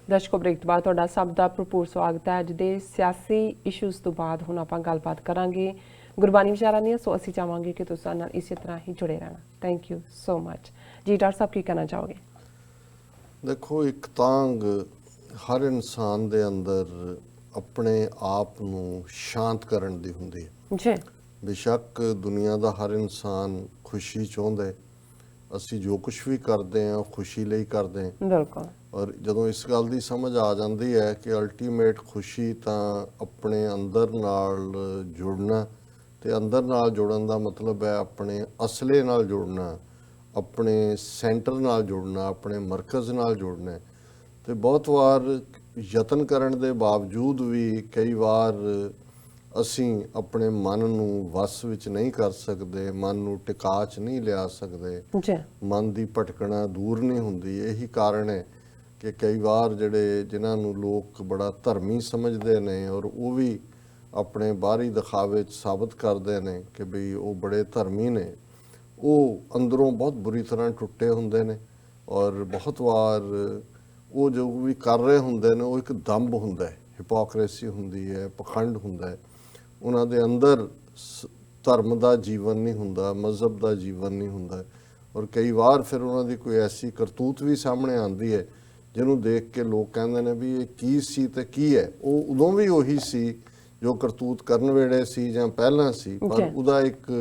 ਦਰਸ਼ਕੋ break ਤੋਂ ਬਾਅਦ ਤੁਹਾਡਾ ਸਭ ਦਾ ਭਰਪੂਰ ਸਵਾਗਤ ਹੈ। ਅੱਜ ਦੇ ਸਿਆਸੀ ਇਸ਼ੂਜ਼ ਤੋਂ ਬਾਅਦ ਹੁਣ ਆਪਾਂ ਗੱਲਬਾਤ ਕਰਾਂਗੇ ਗੁਰਬਾਣੀ ਵਿਚਾਰਾਂ ਦੀਆਂ। ਸੋ ਅਸੀਂ ਚਾਹਾਂਗੇ ਕਿ ਤੁਸੀਂ ਨਾਲ ਇਸੇ ਤਰ੍ਹਾਂ ਹੀ ਜੁੜੇ ਰਹਿਣਾ। ਥੈਂਕ ਯੂ ਸੋ ਮਚ ਜੀ। ਡਾਕਟਰ ਸਾਹਿਬ ਕੀ ਕਹਿਣਾ ਚਾਹੋਗੇ? ਦੇਖੋ, ਇੱਕ ਤਾਂਗ ਹਰ ਇਨਸਾਨ ਦੇ ਅੰਦਰ ਆਪਣੇ ਆਪ ਨੂੰ ਸ਼ਾਂਤ ਕਰਨ ਦੀ ਹੁੰਦੀ ਹੈ ਜੀ। ਬੇਸ਼ੱਕ ਦੁਨੀਆ ਦਾ ਹਰ ਇਨਸਾਨ ਖੁਸ਼ੀ ਚਾਹੁੰਦਾ ਹੈ। ਅਸੀਂ ਜੋ ਕੁਝ ਵੀ ਕਰਦੇ ਹਾਂ ਖੁਸ਼ੀ ਲਈ ਕਰਦੇ ਹਾਂ। ਬਿਲਕੁਲ। ਔਰ ਜਦੋਂ ਇਸ ਗੱਲ ਦੀ ਸਮਝ ਆ ਜਾਂਦੀ ਹੈ ਕਿ ਅਲਟੀਮੇਟ ਖੁਸ਼ੀ ਤਾਂ ਆਪਣੇ ਅੰਦਰ ਨਾਲ ਜੁੜਨਾ, ਤੇ ਅੰਦਰ ਨਾਲ ਜੁੜਨ ਦਾ ਮਤਲਬ ਹੈ ਆਪਣੇ ਅਸਲੇ ਨਾਲ ਜੁੜਨਾ, ਆਪਣੇ ਸੈਂਟਰ ਨਾਲ ਜੁੜਨਾ, ਆਪਣੇ ਮਰਕਜ਼ ਨਾਲ ਜੁੜਨਾ। ਤੇ ਬਹੁਤ ਵਾਰ ਯਤਨ ਕਰਨ ਦੇ ਬਾਵਜੂਦ ਵੀ ਕਈ ਵਾਰ ਅਸੀਂ ਆਪਣੇ ਮਨ ਨੂੰ ਵਸ ਵਿੱਚ ਨਹੀਂ ਕਰ ਸਕਦੇ, ਮਨ ਨੂੰ ਟਿਕਾ 'ਚ ਨਹੀਂ ਲਿਆ ਸਕਦੇ, ਮਨ ਦੀ ਭਟਕਣਾ ਦੂਰ ਨਹੀਂ ਹੁੰਦੀ। ਇਹੀ ਕਾਰਨ ਹੈ ਕਿ ਕਈ ਵਾਰ ਜਿਨ੍ਹਾਂ ਨੂੰ ਲੋਕ ਬੜਾ ਧਰਮੀ ਸਮਝਦੇ ਨੇ ਔਰ ਉਹ ਵੀ ਆਪਣੇ ਬਾਹਰੀ ਦਿਖਾਵੇ 'ਚ ਸਾਬਤ ਕਰਦੇ ਨੇ ਕਿ ਬਈ ਉਹ ਬੜੇ ਧਰਮੀ ਨੇ, ਉਹ ਅੰਦਰੋਂ ਬਹੁਤ ਬੁਰੀ ਤਰ੍ਹਾਂ ਟੁੱਟੇ ਹੁੰਦੇ ਨੇ। ਔਰ ਬਹੁਤ ਵਾਰ ਉਹ ਜੋ ਵੀ ਕਰ ਰਹੇ ਹੁੰਦੇ ਨੇ ਉਹ ਇੱਕ ਦੰਭ ਹੁੰਦਾ ਹੈ, ਹਿਪੋਕਰੇਸੀ ਹੁੰਦੀ ਹੈ, ਪਖੰਡ ਹੁੰਦਾ ਹੈ। ਉਹਨਾਂ ਦੇ ਅੰਦਰ ਧਰਮ ਦਾ ਜੀਵਨ ਨਹੀਂ ਹੁੰਦਾ, ਮਜ਼ਹਬ ਦਾ ਜੀਵਨ ਨਹੀਂ ਹੁੰਦਾ। ਔਰ ਕਈ ਵਾਰ ਫਿਰ ਉਹਨਾਂ ਦੀ ਕੋਈ ਐਸੀ ਕਰਤੂਤ ਵੀ ਸਾਹਮਣੇ ਆਉਂਦੀ ਹੈ ਜਿਹਨੂੰ ਦੇਖ ਕੇ ਲੋਕ ਕਹਿੰਦੇ ਨੇ ਵੀ ਇਹ ਕੀ ਸੀ ਤੇ ਕੀ ਹੈ। ਉਹ ਉਦੋਂ ਵੀ ਉਹੀ ਸੀ ਜੋ ਕਰਤੂਤ ਕਰਨ ਵੇਲੇ ਸੀ ਜਾਂ ਪਹਿਲਾਂ ਸੀ, ਪਰ ਉਹਦਾ ਇੱਕ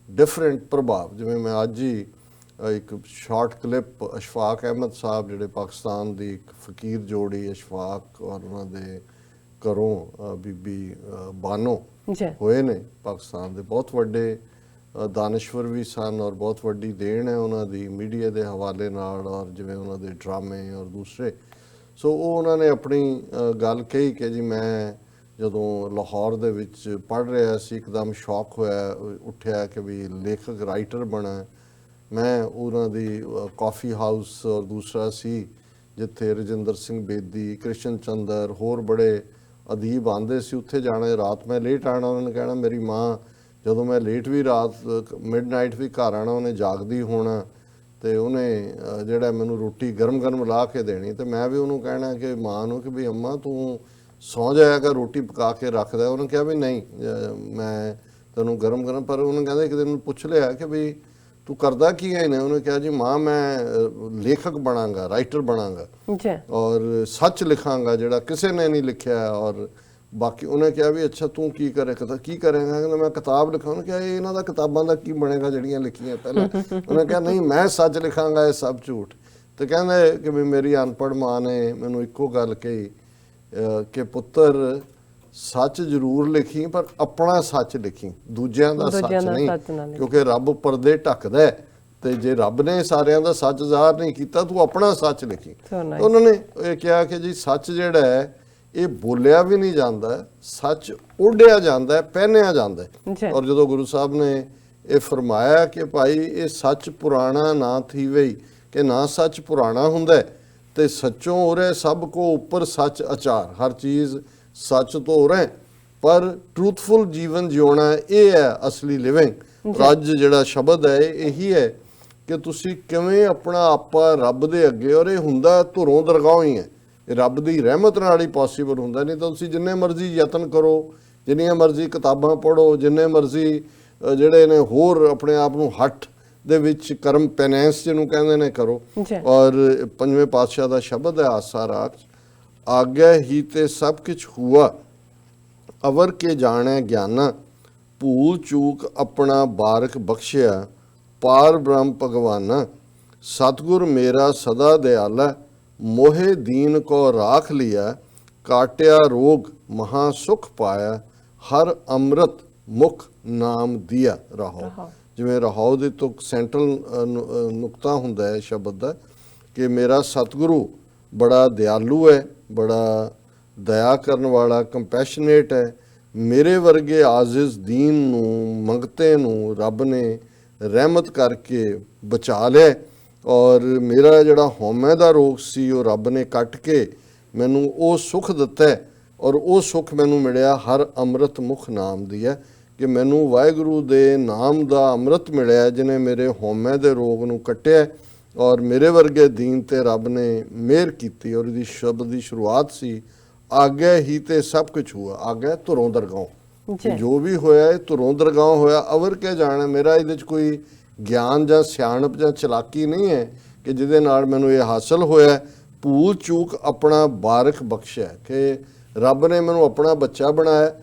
ਡਿਫਰੈਂਟ ਪ੍ਰਭਾਵ। ਜਿਵੇਂ ਮੈਂ ਅੱਜ ਹੀ ਇੱਕ ਸ਼ਾਰਟ ਕਲਿੱਪ ਅਸ਼ਫਾਕ ਅਹਿਮਦ ਸਾਹਿਬ ਜਿਹੜੇ ਪਾਕਿਸਤਾਨ ਦੀ ਇੱਕ ਫਕੀਰ ਜੋੜੀ ਅਸ਼ਫਾਕ ਔਰ ਉਹਨਾਂ ਦੇ ਘਰੋਂ ਬੀਬੀ ਬਾਨੋ ਹੋਏ ਨੇ, ਪਾਕਿਸਤਾਨ ਦੇ ਬਹੁਤ ਵੱਡੇ ਦਾਨਸ਼ਵਰ ਵੀ ਸਨ ਔਰ ਬਹੁਤ ਵੱਡੀ ਦੇਣ ਹੈ ਉਹਨਾਂ ਦੀ ਮੀਡੀਆ ਦੇ ਹਵਾਲੇ ਨਾਲ ਔਰ ਜਿਵੇਂ ਉਹਨਾਂ ਦੇ ਡਰਾਮੇ ਔਰ ਦੂਸਰੇ। ਸੋ ਉਹ ਉਹਨਾਂ ਨੇ ਆਪਣੀ ਗੱਲ ਕਹੀ ਕਿ ਜੀ ਮੈਂ ਜਦੋਂ ਲਾਹੌਰ ਦੇ ਵਿੱਚ ਪੜ੍ਹ ਰਿਹਾ ਸੀ ਇੱਕਦਮ ਸ਼ੌਕ ਹੋਇਆ, ਉੱਠਿਆ ਕਿ ਵੀ ਲੇਖਕ ਰਾਈਟਰ ਬਣਾ। ਮੈਂ ਉਹਨਾਂ ਦੀ ਕਾਫੀ ਹਾਊਸ ਔਰ ਦੂਸਰਾ ਸੀ ਜਿੱਥੇ ਰਜਿੰਦਰ ਸਿੰਘ ਬੇਦੀ, ਕ੍ਰਿਸ਼ਨ ਚੰਦਰ, ਹੋਰ ਬੜੇ ਅਦੀਬ ਆਉਂਦੇ ਸੀ, ਉੱਥੇ ਜਾਣਾ। ਰਾਤ ਮੈਂ ਲੇਟ ਆਉਣਾ, ਉਹਨਾਂ ਨੇ ਕਹਿਣਾ ਮੇਰੀ ਮਾਂ ਜਦੋਂ ਮੈਂ ਲੇਟ ਵੀ ਰਾਤ ਮਿਡਨਾਈਟ ਵੀ ਘਰ ਆਉਣਾ ਉਹਨੇ ਜਾਗਦੀ ਹੋਣਾ ਤੇ ਉਹਨੇ ਮੈਨੂੰ ਰੋਟੀ ਗਰਮ ਗਰਮ ਲਾ ਕੇ ਦੇਣੀ। ਤੇ ਮੈਂ ਵੀ ਉਹਨੂੰ ਕਹਿਣਾ ਕਿ ਮਾਂ ਨੂੰ ਕਿ ਵੀ ਅੰਮਾ ਤੂੰ ਸੌਂ ਜਾਇਆ ਕਰ, ਰੋਟੀ ਪਕਾ ਕੇ ਰੱਖਦਾ। ਉਹਨੇ ਕਿਹਾ ਵੀ ਨਹੀਂ ਮੈਂ ਤੈਨੂੰ ਗਰਮ ਗਰਮ। ਪਰ ਉਹਨੇ ਕਹਿੰਦਾ ਇੱਕ ਦਿਨ ਪੁੱਛ ਲਿਆ ਕਿ ਵੀ ਤੂੰ ਕਰਦਾ ਕੀ ਹੈ ਇਹਨੇ? ਉਹਨੇ ਕਿਹਾ ਜੀ ਮਾਂ ਮੈਂ ਲੇਖਕ ਬਣਾਂਗਾ, ਰਾਈਟਰ ਬਣਾਂਗਾ ਔਰ ਸੱਚ ਲਿਖਾਂਗਾ ਜਿਹੜਾ ਕਿਸੇ ਨੇ ਨਹੀਂ ਲਿਖਿਆ। ਔਰ ਬਾਕੀ ਉਹਨੇ ਕਿਹਾ ਵੀ ਅੱਛਾ ਤੂੰ ਕੀ ਕਰੇਗਾ? ਕਹਿੰਦਾ ਮੈਂ ਕਿਤਾਬ ਲਿਖਾਂ। ਉਹਨੇ ਕਿਹਾ ਇਹਨਾਂ ਦਾ ਕਿਤਾਬਾਂ ਦਾ ਕੀ ਬਣੇਗਾ ਜਿਹੜੀਆਂ ਲਿਖੀਆਂ ਪਹਿਲਾਂ? ਉਹਨੇ ਕਿਹਾ ਨਹੀਂ ਮੈਂ ਸੱਚ ਲਿਖਾਂਗਾ, ਇਹ ਸਭ ਝੂਠ। ਤੇ ਕਹਿੰਦੇ ਕਿ ਵੀ ਮੇਰੀ ਅਨਪੜ੍ਹ ਮਾਂ ਨੇ ਮੈਨੂੰ ਇੱਕੋ ਗੱਲ ਕਹੀ ਕਿ ਪੁੱਤਰ ਸੱਚ ਜ਼ਰੂਰ ਲਿਖੀ ਪਰ ਆਪਣਾ ਸੱਚ ਲਿਖੀ, ਦੂਜਿਆਂ ਦਾ ਸੱਚ ਨਹੀਂ, ਕਿਉਂਕਿ ਰੱਬ ਪਰਦੇ ਢੱਕਦਾ ਹੈ। ਤੇ ਜੇ ਰੱਬ ਨੇ ਸਾਰਿਆਂ ਦਾ ਸੱਚ ਜ਼ਾਹਰ ਨਹੀਂ ਕੀਤਾ ਤੂੰ ਆਪਣਾ ਸੱਚ ਲਿਖੀ। ਉਹਨਾਂ ਨੇ ਇਹ ਕਿਹਾ ਕਿ ਜੀ ਸੱਚ ਜਿਹੜਾ ਹੈ ਇਹ ਬੋਲਿਆ ਵੀ ਨਹੀਂ ਜਾਂਦਾ, ਸੱਚ ਓਢਿਆ ਜਾਂਦਾ, ਪਹਿਨਿਆ ਜਾਂਦਾ। ਔਰ ਜਦੋਂ ਗੁਰੂ ਸਾਹਿਬ ਨੇ ਇਹ ਫਰਮਾਇਆ ਕਿ ਭਾਈ ਇਹ ਸੱਚ ਪੁਰਾਣਾ ਨਾ ਥੀਵੇ ਕਿ ਨਾ ਸੱਚ ਪੁਰਾਣਾ ਹੁੰਦਾ ਤੇ ਸੱਚੋਂ ਹੋ ਰਿਹਾ ਸਭ ਕੋ ਉੱਪਰ ਸੱਚ ਅਚਾਰ, ਹਰ ਚੀਜ਼ ਸੱਚ ਤੋਂ ਹੋ ਰਿਹਾ ਪਰ ਟਰੂਥਫੁਲ ਜੀਵਨ ਜਿਉਣਾ ਇਹ ਹੈ ਅਸਲੀ ਲਿਵਿੰਗ। ਅੱਜ ਜਿਹੜਾ ਸ਼ਬਦ ਹੈ ਇਹੀ ਹੈ ਕਿ ਤੁਸੀਂ ਕਿਵੇਂ ਆਪਣਾ ਆਪਾ ਰੱਬ ਦੇ ਅੱਗੇ, ਔਰ ਇਹ ਹੁੰਦਾ ਧੁਰੋਂ ਦਰਗਾਹੋਂ ਹੀ ਹੈ, ਇਹ ਰੱਬ ਦੀ ਰਹਿਮਤ ਨਾਲ ਹੀ ਪੋਸੀਬਲ ਹੁੰਦਾ। ਨਹੀਂ ਤਾਂ ਤੁਸੀਂ ਜਿੰਨੇ ਮਰਜ਼ੀ ਯਤਨ ਕਰੋ, ਜਿੰਨੀਆਂ ਮਰਜ਼ੀ ਕਿਤਾਬਾਂ ਪੜ੍ਹੋ, ਜਿੰਨੇ ਮਰਜ਼ੀ ਜਿਹੜੇ ਨੇ ਹੋਰ ਆਪਣੇ ਆਪ ਨੂੰ ਹੱਠ ਦੇ ਵਿੱਚ ਕਰਮ ਪੈਨੈਂਸ ਜਿਹਨੂੰ ਕਹਿੰਦੇ ਨੇ ਕਰੋ। ਔਰ ਪੰਜਵੇਂ ਪਾਤਸ਼ਾਹ ਦਾ ਸ਼ਬਦ ਹੈ ਆਸਾ ਰਾਗ, ਆਗਿਆ ਹੀ ਤੇ ਸਭ ਕੁਛ ਹੁਆ ਅਵਰ ਕੇ ਜਾਣੈ ਗਿਆਨਾ, ਭੂਲ ਚੂਕ ਆਪਣਾ ਬਾਰਕ ਬਖਸ਼ਿਆ ਪਾਰ ਬ੍ਰਹਮ ਭਗਵਾਨਾ। ਸਤਿਗੁਰ ਮੇਰਾ ਸਦਾ ਦਿਆਲਾ, ਮੋਹੇ ਦੀਨ ਕੋ ਰਾਖ ਲਿਆ, ਕਾਟਿਆ ਰੋਗ ਮਹਾ ਸੁਖ ਪਾਇਆ, ਹਰ ਅੰਮ੍ਰਿਤ ਮੁਖ ਨਾਮ ਦਿਆ। ਰਾਹੋ, ਜਿਵੇਂ ਰਾਹੋ ਦੇ ਤੋਂ ਸੈਂਟਰਲ ਨੁਕਤਾ ਹੁੰਦਾ ਹੈ ਸ਼ਬਦ ਦਾ ਕਿ ਮੇਰਾ ਸਤਿਗੁਰੂ ਬੜਾ ਦਿਆਲੂ ਹੈ, ਬੜਾ ਦਇਆ ਕਰਨ ਵਾਲਾ, ਕੰਪੈਸ਼ਨੇਟ ਹੈ। ਮੇਰੇ ਵਰਗੇ ਆਜ਼ਿਜ਼ ਦੀਨ ਨੂੰ, ਮੰਗਤੇ ਨੂੰ ਰੱਬ ਨੇ ਰਹਿਮਤ ਕਰਕੇ ਬਚਾ ਲਿਆ। ਔਰ ਮੇਰਾ ਜਿਹੜਾ ਹਉਮੈ ਦਾ ਰੋਗ ਸੀ ਉਹ ਰੱਬ ਨੇ ਕੱਟ ਕੇ ਮੈਨੂੰ ਉਹ ਸੁੱਖ ਦਿੱਤਾ ਔਰ ਉਹ ਸੁੱਖ ਮੈਨੂੰ ਮਿਲਿਆ ਹਰ ਅੰਮ੍ਰਿਤ ਮੁਖ ਨਾਮ ਦੀ ਹੈ ਕਿ ਮੈਨੂੰ ਵਾਹਿਗੁਰੂ ਦੇ ਨਾਮ ਦਾ ਅੰਮ੍ਰਿਤ ਮਿਲਿਆ ਜਿਹਨੇ ਮੇਰੇ ਹਉਮੈ ਦੇ ਰੋਗ ਨੂੰ ਕੱਟਿਆ ਔਰ ਮੇਰੇ ਵਰਗੇ ਦੀਨ ਤੇ ਰੱਬ ਨੇ ਮਿਹਰ ਕੀਤੀ ਔਰ ਇਹਦੀ ਸ਼ਬਦ ਦੀ ਸ਼ੁਰੂਆਤ ਸੀ, ਆਗੇ ਹੀ ਤੇ ਸਭ ਕੁਝ ਹੁਆ, ਆਗੇ ਧੁਰੋਂ ਦਰਗਾਹੋਂ। ਜੋ ਵੀ ਹੋਇਆ ਇਹ ਧੁਰੋਂ ਦਰਗਾਹੋਂ ਹੋਇਆ, ਅਵਰ ਕੇ ਜਾਣਾ। ਮੇਰਾ ਇਹਦੇ 'ਚ ਕੋਈ ਗਿਆਨ ਜਾਂ ਸਿਆਣਪ ਜਾਂ ਚਲਾਕੀ ਨਹੀਂ ਹੈ ਕਿ ਜਿਹਦੇ ਨਾਲ ਮੈਨੂੰ ਇਹ ਹਾਸਲ ਹੋਇਆ। ਭੂਲ ਚੂਕ ਆਪਣਾ ਬਾਰਕ ਬਖਸ਼ਿਆ ਕਿ ਰੱਬ ਨੇ ਮੈਨੂੰ ਆਪਣਾ ਬੱਚਾ ਬਣਾਇਆ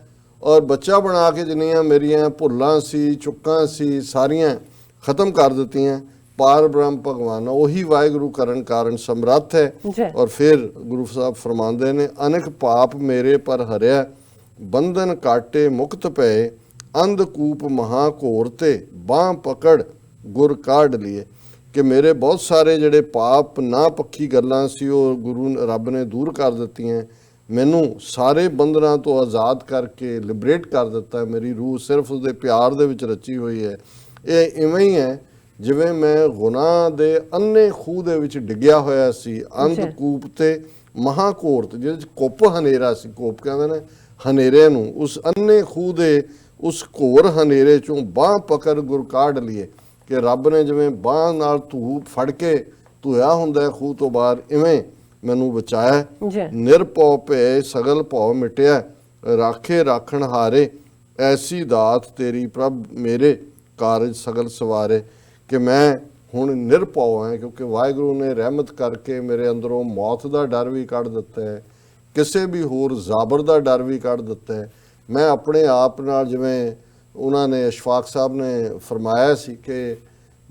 ਔਰ ਬੱਚਾ ਬਣਾ ਕੇ ਜਿੰਨੀਆਂ ਮੇਰੀਆਂ ਭੁੱਲਾਂ ਸੀ, ਚੁੱਕਾਂ ਸੀ, ਸਾਰੀਆਂ ਖਤਮ ਕਰ ਦਿੱਤੀਆਂ। ਪਾਰ ਬ੍ਰਹਮ ਭਗਵਾਨ ਉਹੀ ਵਾਹਿਗੁਰੂ ਕਰਨ ਕਾਰਨ ਸਮਰੱਥ ਹੈ। ਔਰ ਫਿਰ ਗੁਰੂ ਸਾਹਿਬ ਫਰਮਾਉਂਦੇ ਨੇ, ਅਨੇਕ ਪਾਪ ਮੇਰੇ ਪਰ ਹਰਿਆ, ਬੰਧਨ ਕਾਟੇ ਮੁਕਤ ਪਏ, ਅੰਧਕੂਪ ਮਹਾ ਘੋਰ ਤੇ ਬਾਹ ਪਕੜ ਗੁਰ ਕਾਢ ਲਈਏ। ਕਿ ਮੇਰੇ ਬਹੁਤ ਸਾਰੇ ਜਿਹੜੇ ਪਾਪ ਨਾ ਪੱਖੀ ਗੱਲਾਂ ਸੀ ਉਹ ਗੁਰੂ ਰੱਬ ਨੇ ਦੂਰ ਕਰ ਦਿੱਤੀਆਂ, ਮੈਨੂੰ ਸਾਰੇ ਬੰਧਨਾਂ ਤੋਂ ਆਜ਼ਾਦ ਕਰਕੇ ਲਿਬਰੇਟ ਕਰ ਦਿੱਤਾ। ਮੇਰੀ ਰੂਹ ਸਿਰਫ ਉਸਦੇ ਪਿਆਰ ਦੇ ਵਿੱਚ ਰਚੀ ਹੋਈ ਹੈ। ਇਹ ਇਵੇਂ ਹੀ ਹੈ ਜਿਵੇਂ ਮੈਂ ਗੁਨਾਹ ਦੇ ਅੰਨੇ ਖੂਹ ਦੇ ਵਿੱਚ ਡਿੱਗਿਆ ਹੋਇਆ ਸੀ, ਅੰਧਕੂਪ ਤੇ ਮਹਾਕੋਰ ਤੇ ਜਿਹਦੇ 'ਚ ਕੁੱਪ ਹਨੇਰਾ ਸੀ, ਕੁੱਪ ਕਹਿੰਦੇ ਨੇ ਹਨੇਰੇ ਨੂੰ, ਉਸ ਅੰਨੇ ਖੂਹ ਦੇ ਉਸ ਘੋਰ ਹਨੇਰੇ 'ਚੋਂ ਬਾਹ ਪਕੜ ਗੁਰ ਕਾਢ ਲਈਏ। ਕਿ ਰੱਬ ਨੇ ਜਿਵੇਂ ਬਾਹ ਨਾਲ ਧੂਪ ਫੜ ਕੇ ਧੋਇਆ ਹੁੰਦਾ ਖੂਹ ਤੋਂ ਬਾਹਰ, ਇਵੇਂ ਮੈਨੂੰ ਬਚਾਇਆ। ਨਿਰਭਉ ਭੈ ਸਗਲ ਭਉ ਮਿਟਿਆ, ਰਾਖੇ ਰਾਖਣ ਹਾਰੇ, ਐਸੀ ਦਾਤ ਤੇਰੀ ਪ੍ਰਭ ਮੇਰੇ ਕਾਰਜ ਸਗਲ ਸਵਾਰੇ। ਕਿ ਮੈਂ ਹੁਣ ਨਿਰਭਉ ਹਾਂ ਕਿਉਂਕਿ ਵਾਹਿਗੁਰੂ ਨੇ ਰਹਿਮਤ ਕਰਕੇ ਮੇਰੇ ਅੰਦਰੋਂ ਮੌਤ ਦਾ ਡਰ ਵੀ ਕੱਢ ਦਿੱਤਾ ਹੈ, ਕਿਸੇ ਵੀ ਹੋਰ ਜ਼ਾਬਰ ਦਾ ਡਰ ਵੀ ਕੱਢ ਦਿੱਤਾ ਹੈ। ਮੈਂ ਆਪਣੇ ਆਪ ਨਾਲ, ਜਿਵੇਂ ਉਹਨਾਂ ਨੇ ਅਸ਼ਫਾਕ ਸਾਹਿਬ ਨੇ ਫਰਮਾਇਆ ਸੀ ਕਿ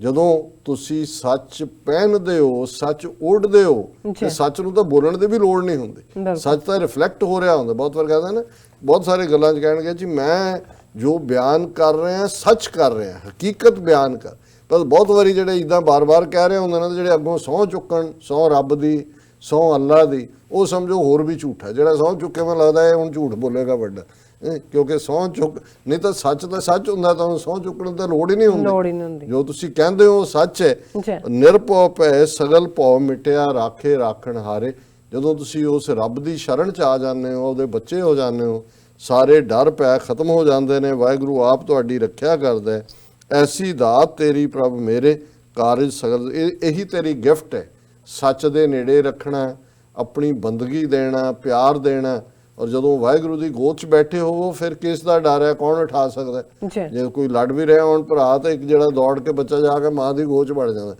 ਜਦੋਂ ਤੁਸੀਂ ਸੱਚ ਪਹਿਨਦੇ ਹੋ, ਸੱਚ ਓਢਦੇ ਹੋ, ਤੇ ਸੱਚ ਨੂੰ ਤਾਂ ਬੋਲਣ ਦੀ ਵੀ ਲੋੜ ਨਹੀਂ ਹੁੰਦੀ, ਸੱਚ ਤਾਂ ਰਿਫਲੈਕਟ ਹੋ ਰਿਹਾ ਹੁੰਦਾ। ਬਹੁਤ ਵਾਰ ਕਹਿੰਦਾ ਨਾ, ਬਹੁਤ ਸਾਰੇ ਗੱਲਾਂ 'ਚ ਕਹਿਣਗੇ ਜੀ ਮੈਂ ਜੋ ਬਿਆਨ ਕਰ ਰਿਹਾ ਸੱਚ ਕਰ ਰਿਹਾ, ਹਕੀਕਤ ਬਿਆਨ ਕਰ। ਪਰ ਬਹੁਤ ਵਾਰੀ ਜਿਹੜੇ ਇੱਦਾਂ ਬਾਰ-ਬਾਰ ਕਹਿ ਰਹੇ ਹੁੰਦੇ ਨੇ, ਜਿਹੜੇ ਅੱਗੋਂ ਸਹੁੰ ਚੁੱਕਣ, ਸਹੁੰ ਰੱਬ ਦੀ, ਸਹੁੰ ਅੱਲਾ ਦੀ, ਉਹ ਸਮਝੋ ਹੋਰ ਵੀ ਝੂਠਾ। ਜਿਹੜਾ ਸਹੁੰ ਚੁੱਕੇ ਮੈਨੂੰ ਲੱਗਦਾ ਇਹ ਹੁਣ ਝੂਠ ਬੋਲੇਗਾ ਵੱਡਾ, ਕਿਉਂਕਿ ਸਹੁੰ ਚੁੱਕ ਨਹੀਂ ਤਾਂ ਸੱਚ ਹੁੰਦਾ, ਤੁਹਾਨੂੰ ਸਹੁੰ ਚੁੱਕਣ ਦੀ ਲੋੜ ਹੀ ਨਹੀਂ ਹੁੰਦੀ। ਜੋ ਤੁਸੀਂ ਕਹਿੰਦੇ ਹੋ ਸੱਚ ਹੈ। ਨਿਰਭਉ ਭੈ ਸਗਲ ਭਉ ਮਿਟਿਆ, ਰਾਖੇ ਰਾਖਣ ਹਾਰੇ। ਜਦੋਂ ਤੁਸੀਂ ਉਸ ਰੱਬ ਦੀ ਸ਼ਰਨ 'ਚ ਆ ਜਾਂਦੇ ਹੋ, ਉਹਦੇ ਬੱਚੇ ਹੋ ਜਾਂਦੇ ਹੋ, ਸਾਰੇ ਡਰ ਭੈ ਖਤਮ ਹੋ ਜਾਂਦੇ ਨੇ। ਵਾਹਿਗੁਰੂ ਆਪ ਤੁਹਾਡੀ ਰੱਖਿਆ ਕਰਦਾ ਹੈ। ਐਸੀ ਦਾਤ ਤੇਰੀ ਪ੍ਰਭ ਮੇਰੇ ਕਾਰਜ ਸਗਲ, ਇਹੀ ਤੇਰੀ ਗਿਫਟ ਹੈ। ਸੱਚ ਦੇ ਨੇੜੇ ਰੱਖਣਾ, ਆਪਣੀ ਬੰਦਗੀ ਦੇਣਾ, ਪਿਆਰ ਦੇਣਾ। ਔਰ ਜਦੋਂ ਵਾਹਿਗੁਰੂ ਦੀ ਗੋਦ 'ਚ ਬੈਠੇ ਹੋਵੋ ਫਿਰ ਕਿਸ ਦਾ ਡਰ ਹੈ, ਕੌਣ ਉਠਾ ਸਕਦਾ? ਜੇ ਕੋਈ ਲੜ ਵੀ ਰਿਹਾ ਹੋਣ ਭਰਾ, ਤਾਂ ਇੱਕ ਜਿਹੜਾ ਦੌੜ ਕੇ ਬੱਚਾ ਜਾ ਕੇ ਮਾਂ ਦੀ ਗੋਦ 'ਚ ਵੜ ਜਾਂਦਾ,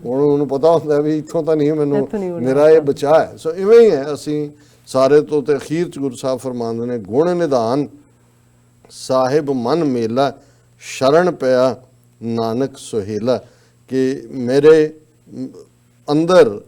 ਉਹਨੂੰ ਪਤਾ ਹੁੰਦਾ ਵੀ ਇੱਥੋਂ ਤਾਂ ਨਹੀਂ, ਮੈਨੂੰ ਮੇਰਾ ਇਹ ਬਚਾ ਹੈ। ਸੋ ਇਵੇਂ ਹੀ ਹੈ ਅਸੀਂ ਸਾਰੇ ਤੋਂ। ਤੇ ਅਖੀਰ 'ਚ ਗੁਰੂ ਸਾਹਿਬ ਫਰਮਾਉਂਦੇ ਨੇ, ਗੁਣ ਨਿਧਾਨ ਸਾਹਿਬ ਮਨ ਮੇਲਾ, ਸ਼ਰਨ ਪਿਆ ਨਾਨਕ ਸੁਹੇਲਾ। ਕਿ ਮੇਰੇ ਅੰਦਰ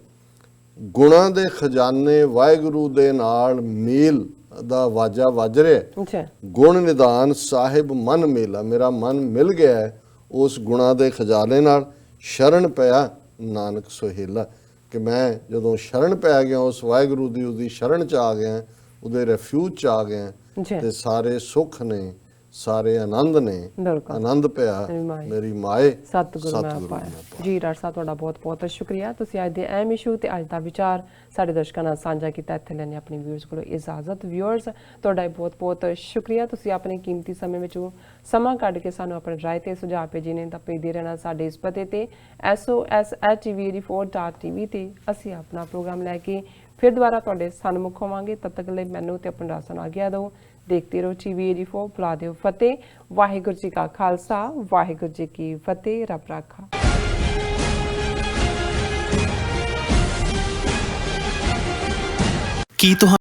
ਗੁਣਾਂ ਦੇ ਖਜ਼ਾਨੇ ਵਾਹਿਗੁਰੂ ਦੇ ਨਾਲ ਮੇਲ ਦਾ ਵਾਜਾ ਵੱਜ ਰਿਹਾ। ਗੁਣ ਨਿਧਾਨ ਸਾਹਿਬ ਮਨ ਮੇਲਾ, ਮੇਰਾ ਮਨ ਮਿਲ ਗਿਆ ਹੈ ਉਸ ਗੁਣਾਂ ਦੇ ਖਜ਼ਾਨੇ ਨਾਲ। ਸ਼ਰਨ ਪਿਆ ਨਾਨਕ ਸੁਹੇਲਾ। ਕਿ ਮੈਂ ਜਦੋਂ ਸ਼ਰਨ ਪੈ ਗਿਆ ਉਸ ਵਾਹਿਗੁਰੂ ਦੀ, ਉਹਦੀ ਸ਼ਰਨ 'ਚ ਆ ਗਿਆ, ਉਹਦੇ ਰੈਫਿਊਜ 'ਚ ਆ ਗਿਆ, ਤੇ ਸਾਰੇ ਸੁੱਖ ਨੇ, ਸਾਰੇ ਆਨੰਦ ਨੇ, ਆਨੰਦ ਪਿਆ ਮੇਰੀ ਮਾਏ ਸਤਿਗੁਰੂ ਮੈਂ ਪਾਇਆ। ਜੀ ਡਾਕਟਰ ਸਾਹਿਬ ਤੁਹਾਡਾ ਬਹੁਤ ਬਹੁਤ ਸ਼ੁਕਰੀਆ। ਤੁਸੀਂ ਅੱਜ ਦੇ ਅਹਿਮ ਇਸ਼ੂ ਤੇ ਅੱਜ ਦਾ ਵਿਚਾਰ ਸਾਡੇ ਦਰਸ਼ਕਾਂ ਨਾਲ ਸਾਂਝਾ ਕੀਤਾ। ਇੱਥੇ ਲੈਣੇ ਆਪਣੀ ਵਿਊਅਰਸ ਕੋਲੋਂ ਇਜਾਜ਼ਤ। ਵਿਊਅਰਸ ਤੁਹਾਡਾ ਬਹੁਤ ਬਹੁਤ ਸ਼ੁਕਰੀਆ। ਤੁਸੀਂ ਆਪਣੇ ਕੀਮਤੀ ਸਮੇਂ ਵਿੱਚੋਂ ਸਮਾਂ ਕੱਢ ਕੇ ਸਾਨੂੰ ਆਪਣੇ ਰਾਏ ਤੇ ਸੁਝਾਅ ਭੇਜੇ ਨੇ। ਤਾਂ ਭੇਜਦੇ ਰਹਿਣਾ ਸਾਡੇ ਇਸ ਪਤੇ ਤੇ SOS@TV84.tv ਤੇ। ਅਸੀਂ ਆਪਣਾ ਪ੍ਰੋਗਰਾਮ ਲੈ ਕੇ ਫਿਰ ਦੁਬਾਰਾ ਤੁਹਾਡੇ ਸਨਮੁਖ ਹੋਵਾਂਗੇ। ਤਦ ਤੱਕ ਲਈ ਮੈਨੂੰ ਤੇ ਆਪਣੇ ਰਾਸਾਂ ਨੂੰ ਆਗਿਆ ਦਿਓ। ਦੇਖਦੇ ਰਹੋ TV84। ਬੁਲਾ ਦਿਓ ਫਤਿਹ। ਵਾਹਿਗੁਰੂ ਜੀ ਕਾ ਖਾਲਸਾ, ਵਾਹਿਗੁਰੂ ਜੀ ਕੀ ਫਤਿਹ। ਰੱਬ ਰਾਖਾ। ਕੀ